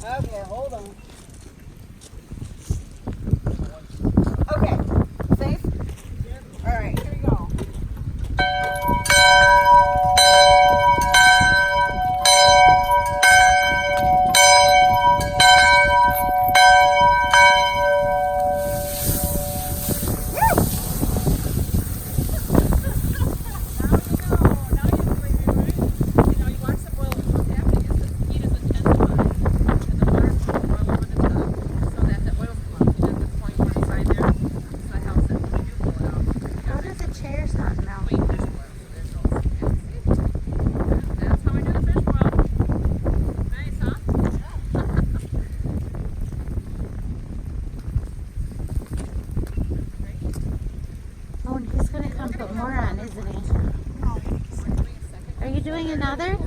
Okay, hold on. Okay, safe? All right, here we go. Oh, and he's going to come put more on, isn't he? Are you doing another?